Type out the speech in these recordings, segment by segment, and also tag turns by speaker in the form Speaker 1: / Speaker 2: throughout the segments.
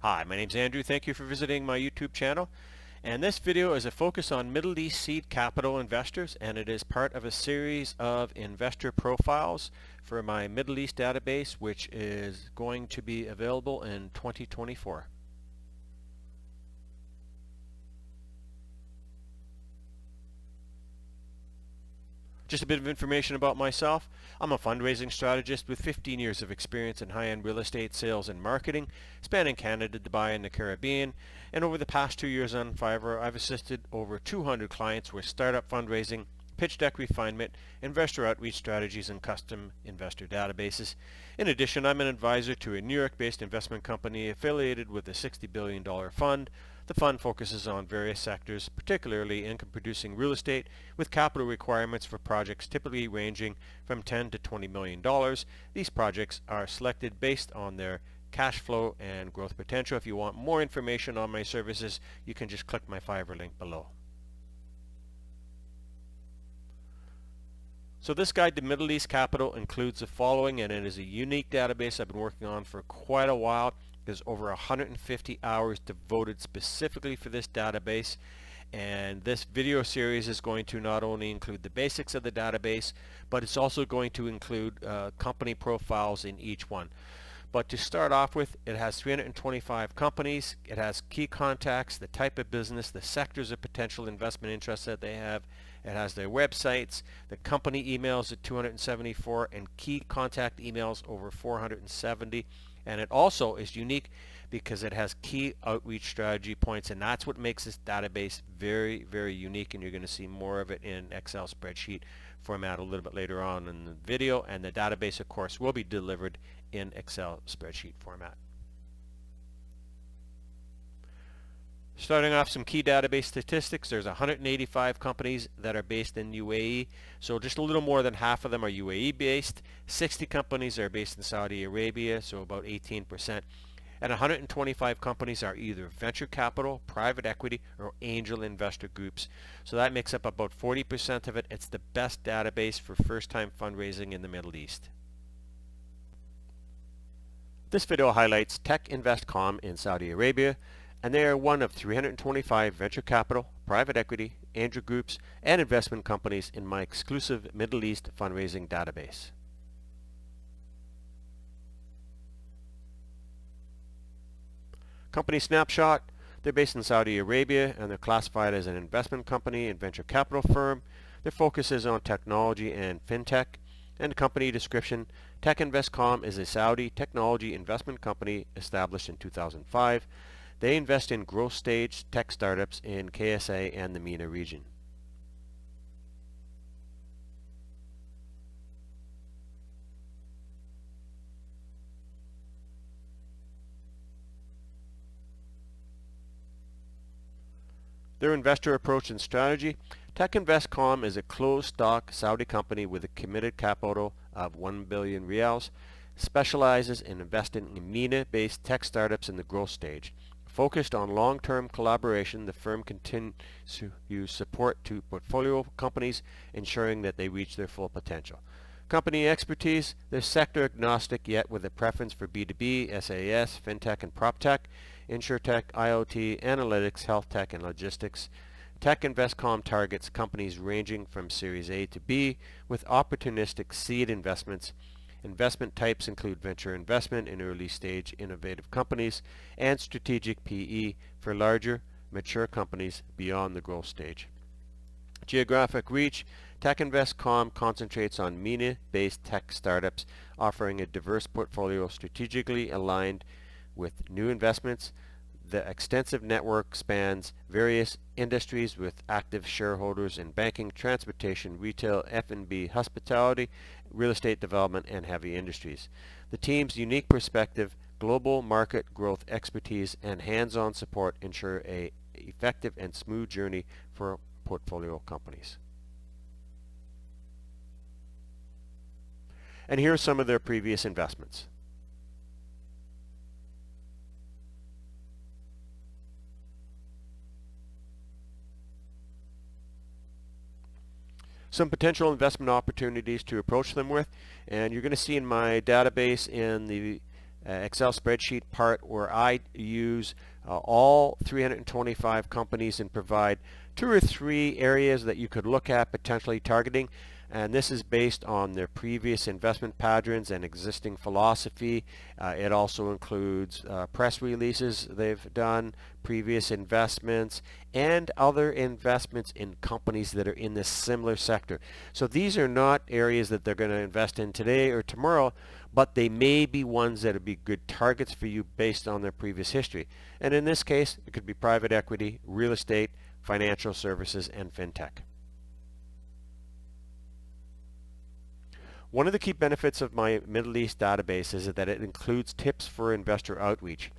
Speaker 1: Hi, my name's Andrew. Thank you for visiting my YouTube channel. And this video is a focus on Middle East seed capital investors, and it is part of a series of investor profiles for my Middle East database, which is going to be available in 2024. Just a bit of information about myself. I'm a fundraising strategist with 15 years of experience in high-end real estate sales and marketing, spanning Canada, Dubai, and the Caribbean. And over the past 2 years on Fiverr, I've assisted over 200 clients with startup fundraising, pitch deck refinement, investor outreach strategies, and custom investor databases. In addition, I'm an advisor to a New York-based investment company affiliated with a $60 billion fund. The fund focuses on various sectors, particularly income-producing real estate, with capital requirements for projects typically ranging from $10 to $20 million. These projects are selected based on their cash flow and growth potential. If you want more information on my services, you can just click my Fiverr link below. So this guide to Middle East capital includes the following, and it is a unique database I've been working on for quite a while. There's over 150 hours devoted specifically for this database, and this video series is going to not only include the basics of the database, but it's also going to include company profiles in each one. But to start off with, it has 325 companies, it has key contacts, the type of business, the sectors of potential investment interests that they have, it has their websites, the company emails at 274, and key contact emails over 470. And it also is unique because it has key outreach strategy points, and that's what makes this database very, very unique, and you're going to see more of it in Excel spreadsheet format a little bit later on in the video, and the database, of course, will be delivered in Excel spreadsheet format. Starting off, some key database statistics. There's 185 companies that are based in UAE, so just a little more than half of them are UAE based. 60 companies are based in Saudi Arabia, so about 18%. And 125 companies are either venture capital, private equity, or angel investor groups. So that makes up about 40% of it. It's the best database for first-time fundraising in the Middle East. This video highlights TechInvest.com in Saudi Arabia, and they are one of 325 venture capital, private equity, angel groups, and investment companies in my exclusive Middle East fundraising database. Company snapshot. They're based in Saudi Arabia, and they're classified as an investment company and venture capital firm. Their focus is on technology and FinTech. And company description. TechInvest.com is a Saudi technology investment company established in 2005. They invest in growth stage tech startups in KSA and the MENA region. Their investor approach and strategy. TechInvest.com is a closed stock Saudi company with a committed capital of 1 billion riyals, specializes in investing in MENA-based tech startups in the growth stage. Focused on long-term collaboration, the firm continues to use support to portfolio companies, ensuring that they reach their full potential. Company expertise. They're sector-agnostic, yet with a preference for B2B, SaaS, FinTech, and PropTech, InsurTech, IoT, Analytics, HealthTech, and Logistics. TechInvest.com targets companies ranging from Series A to B with opportunistic seed investments. Investment types include venture investment in early stage innovative companies and strategic PE for larger, mature companies beyond the growth stage. Geographic reach. TechInvest.com concentrates on MENA-based tech startups, offering a diverse portfolio strategically aligned with new investments. The extensive network spans various industries with active shareholders in banking, transportation, retail, F&B, hospitality, real estate development, and heavy industries. The team's unique perspective, global market growth expertise, and hands-on support ensure an effective and smooth journey for portfolio companies. And here are some of their previous investments. Some potential investment opportunities to approach them with, and you're going to see in my database in the Excel spreadsheet part where I use all 325 companies and provide 2 or 3 areas that you could look at potentially targeting. And this is based on their previous investment patterns and existing philosophy. It also includes press releases they've done, previous investments, and other investments in companies that are in this similar sector. So these are not areas that they're going to invest in today or tomorrow, but they may be ones that would be good targets for you based on their previous history. And in this case, it could be private equity, real estate, financial services, and FinTech. One of the key benefits of my Middle East database is that it includes tips for investor outreach.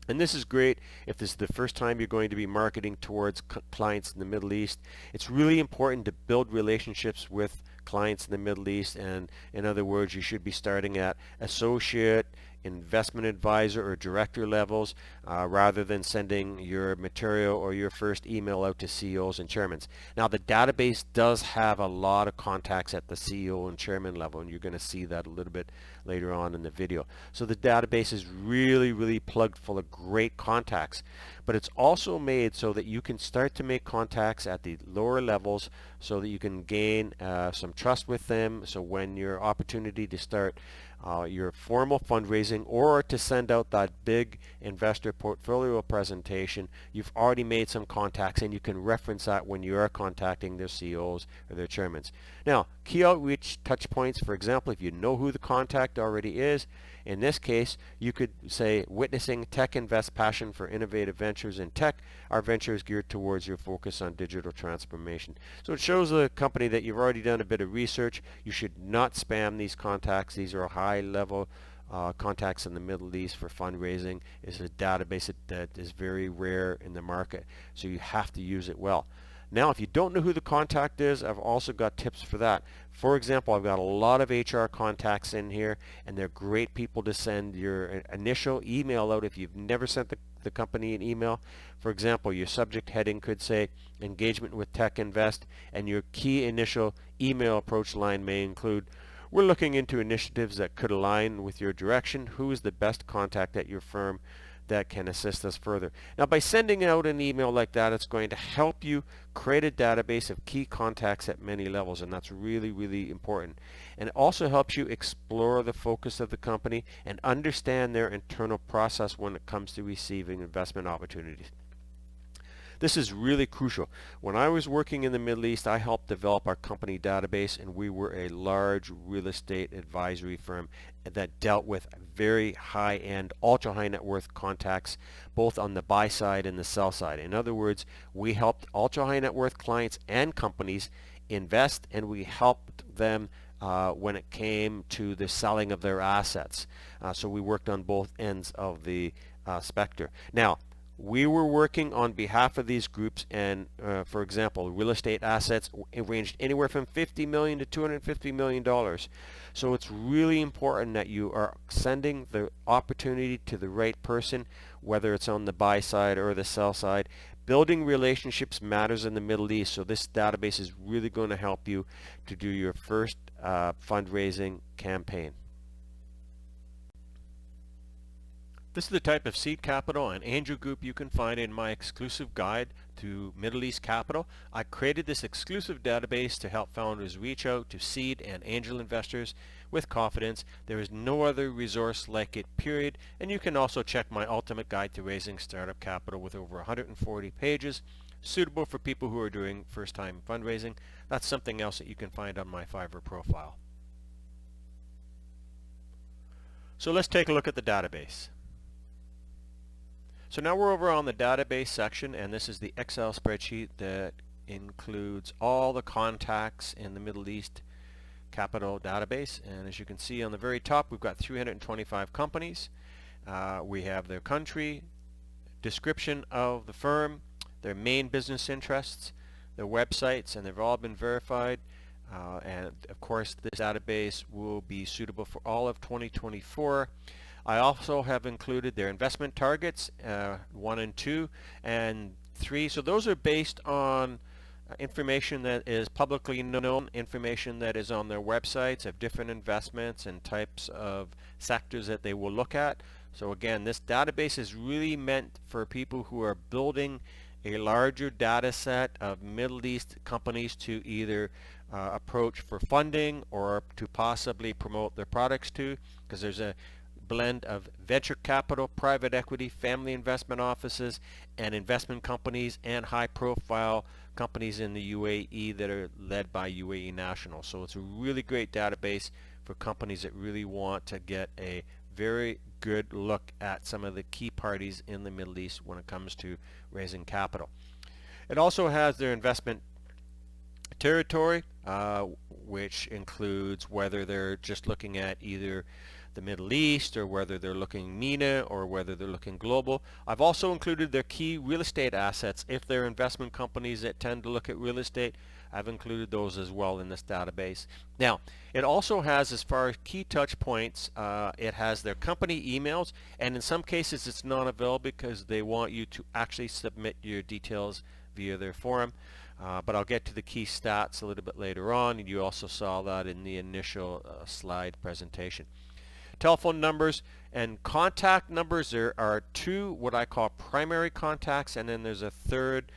Speaker 1: And this is great if this is the first time you're going to be marketing towards clients in the Middle East. It's really important to build relationships with clients in the Middle East, and in other words, you should be starting at associate, investment advisor, or director levels rather than sending your material or your first email out to CEOs and chairmen. Now the database does have a lot of contacts at the CEO and chairman level, and you're going to see that a little bit later on in the video. So the database is really plugged full of great contacts, but it's also made so that you can start to make contacts at the lower levels so that you can gain some trust with them. So when your opportunity to start your formal fundraising or to send out that big investor portfolio presentation, you've already made some contacts and you can reference that when you are contacting their CEOs or their chairmen. Now, key outreach touch points, for example, if you know who the contact already is, in this case, you could say, witnessing tech invest passion for innovative ventures in tech. Our venture is geared towards your focus on digital transformation. So it shows the company that you've already done a bit of research. You should not spam these contacts. These are high-level contacts in the Middle East for fundraising. It's a database that is very rare in the market, so you have to use it well. Now, if you don't know who the contact is, I've also got tips for that. For example, I've got a lot of HR contacts in here, and they're great people to send your initial email out if you've never sent the company an email. For example, your subject heading could say engagement with Tech Invest, and your key initial email approach line may include, we're looking into initiatives that could align with your direction. Who is the best contact at your firm that can assist us further? Now, by sending out an email like that, it's going to help you create a database of key contacts at many levels, and that's really important. And it also helps you explore the focus of the company and understand their internal process when it comes to receiving investment opportunities. This is really crucial. When I was working in the Middle East, I helped develop our company database, and we were a large real estate advisory firm that dealt with very high-end, ultra-high net worth contacts, both on the buy side and the sell side. In other words, we helped ultra-high net worth clients and companies invest, and we helped them when it came to the selling of their assets. So we worked on both ends of the spectrum. Now, we were working on behalf of these groups, and for example, real estate assets ranged anywhere from $50 million to $250 million. So it's really important that you are sending the opportunity to the right person, whether it's on the buy side or the sell side. Building relationships matters in the Middle East, so this database is really going to help you to do your first fundraising campaign. This is the type of seed capital and angel group you can find in my exclusive guide to Middle East capital. I created this exclusive database to help founders reach out to seed and angel investors with confidence. There is no other resource like it, period. And you can also check my ultimate guide to raising startup capital with over 140 pages, suitable for people who are doing first-time fundraising. That's something else that you can find on my Fiverr profile. So let's take a look at the database. So now we're over on the database section, and this is the Excel spreadsheet that includes all the contacts in the Middle East capital database. And as you can see on the very top, we've got 325 companies. We have their country, description of the firm, their main business interests, their websites, and they've all been verified. And of course, this database will be suitable for all of 2024. I also have included their investment targets, 1 and 2 and 3. So those are based on information that is publicly known, information that is on their websites of different investments and types of sectors that they will look at. So again, this database is really meant for people who are building a larger data set of Middle East companies to either approach for funding or to possibly promote their products to, because there's a blend of venture capital, private equity, family investment offices, and investment companies, and high-profile companies in the UAE that are led by UAE nationals. So it's a really great database for companies that really want to get a very good look at some of the key parties in the Middle East when it comes to raising capital. It also has their investment territory, which includes whether they're just looking at either the Middle East or whether they're looking MENA or whether they're looking global. I've also included their key real estate assets. If they're investment companies that tend to look at real estate, I've included those as well in this database. Now, it also has, as far as key touch points, it has their company emails, and in some cases it's not available because they want you to actually submit your details via their forum. But I'll get to the key stats a little bit later on, and you also saw that in the initial slide presentation. Telephone numbers and contact numbers. There are two what I call primary contacts, and then there's a third,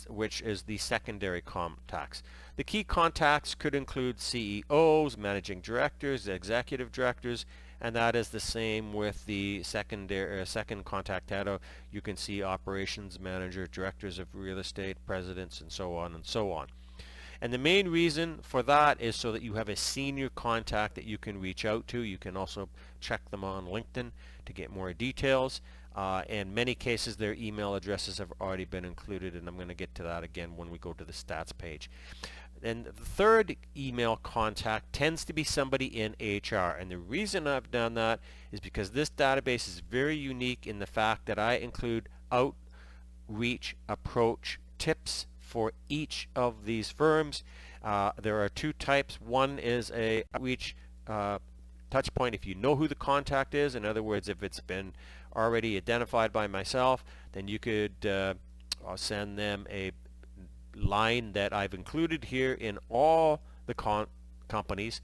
Speaker 1: which is the secondary contacts. The key contacts could include CEOs, managing directors, executive directors, and that is the same with the second contact title. You can see operations manager, directors of real estate, presidents, and so on and so on. And the main reason for that is so that you have a senior contact that you can reach out to. You can also check them on LinkedIn to get more details. In many cases, their email addresses have already been included, and I'm going to get to that again when we go to the stats page. And the third email contact tends to be somebody in HR. And the reason I've done that is because this database is very unique in the fact that I include outreach approach tips for each of these firms. There are two types. One is a outreach touch point if you know who the contact is. In other words, if it's been already identified by myself, then you could send them a line that I've included here in all the companies.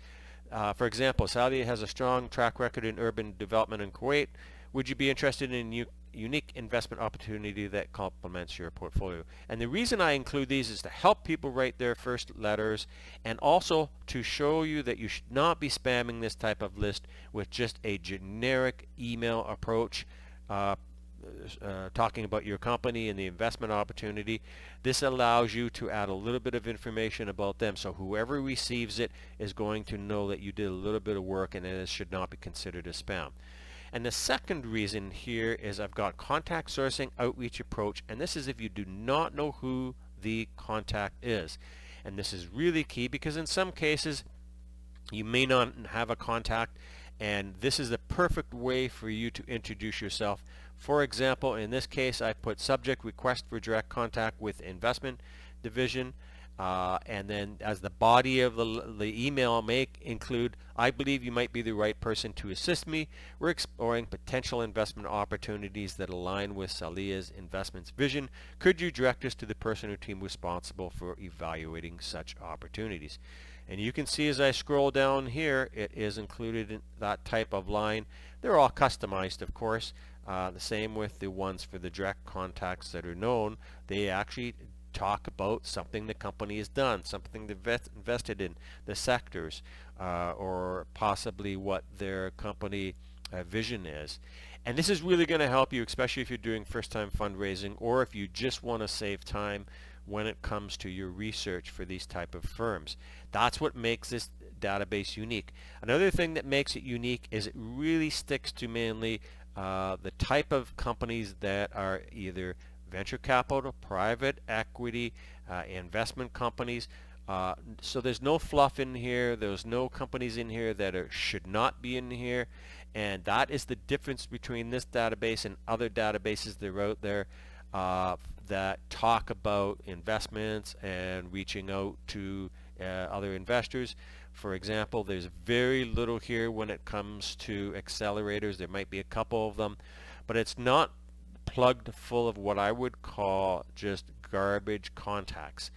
Speaker 1: For example, Saudi has a strong track record in urban development in Kuwait. Would you be interested in unique investment opportunity that complements your portfolio? And the reason I include these is to help people write their first letters, and also to show you that you should not be spamming this type of list with just a generic email approach talking about your company and the investment opportunity. This allows you to add a little bit of information about them, so whoever receives it is going to know that you did a little bit of work, and it should not be considered a spam. And the second reason here is I've got contact sourcing outreach approach, and this is if you do not know who the contact is. And this is really key because in some cases you may not have a contact, and this is the perfect way for you to introduce yourself. For example, in this case I put subject request for direct contact with investment division, and then as the body of the email may include, I believe you might be the right person to assist me. We're exploring potential investment opportunities that align with Salia's investments vision. Could you direct us to the person or team responsible for evaluating such opportunities? And you can see as I scroll down here, it is included in that type of line. They're all customized, of course. The same with the ones for the direct contacts that are known. They actually talk about something the company has done, something they've invested in, the sectors, or possibly what their company vision is. And this is really going to help you, especially if you're doing first-time fundraising, or if you just want to save time when it comes to your research for these type of firms. That's what makes this database unique. Another thing that makes it unique is it really sticks to mainly the type of companies that are either venture capital, private equity, investment companies. So there's no fluff in here. There's no companies in here that should not be in here. And that is the difference between this database and other databases that are out there that talk about investments and reaching out to other investors. For example, there's very little here when it comes to accelerators. There might be a couple of them, but it's not plugged full of what I would call just garbage contacts.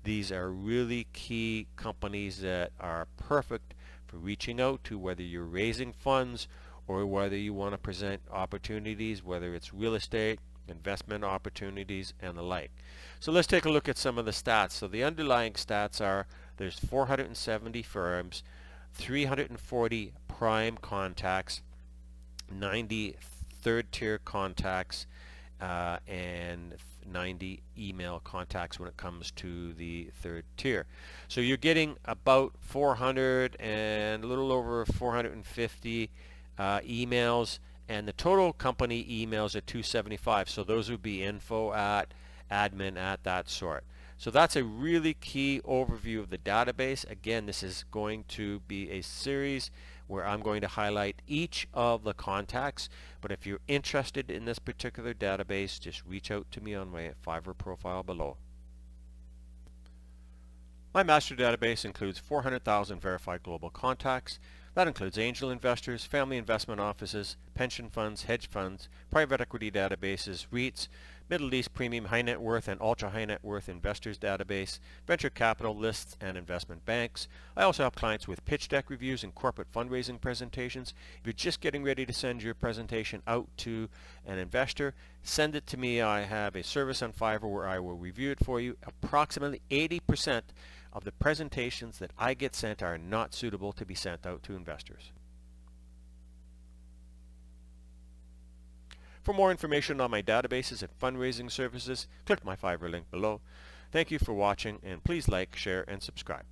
Speaker 1: These are really key companies that are perfect for reaching out to, whether you're raising funds or whether you want to present opportunities, whether it's real estate, investment opportunities, and the like. So let's take a look at some of the stats. So the underlying stats are there's 470 firms, 340 prime contacts, 90 third-tier contacts, and 90 email contacts when it comes to the third tier. So you're getting about 400 and a little over 450 emails, and the total company emails are 275. So those would be info at, admin at, that sort. So that's a really key overview of the database. Again, this is going to be a series where I'm going to highlight each of the contacts, but if you're interested in this particular database, just reach out to me on my Fiverr profile below. My master database includes 400,000 verified global contacts. That includes angel investors, family investment offices, pension funds, hedge funds, private equity databases, REITs, Middle East premium high net worth and ultra high net worth investors database, venture capital lists, and investment banks. I also have clients with pitch deck reviews and corporate fundraising presentations. If you're just getting ready to send your presentation out to an investor, send it to me. I have a service on Fiverr where I will review it for you. Approximately 80% of the presentations that I get sent are not suitable to be sent out to investors. For more information on my databases and fundraising services, click my Fiverr link below. Thank you for watching, and please like, share, and subscribe.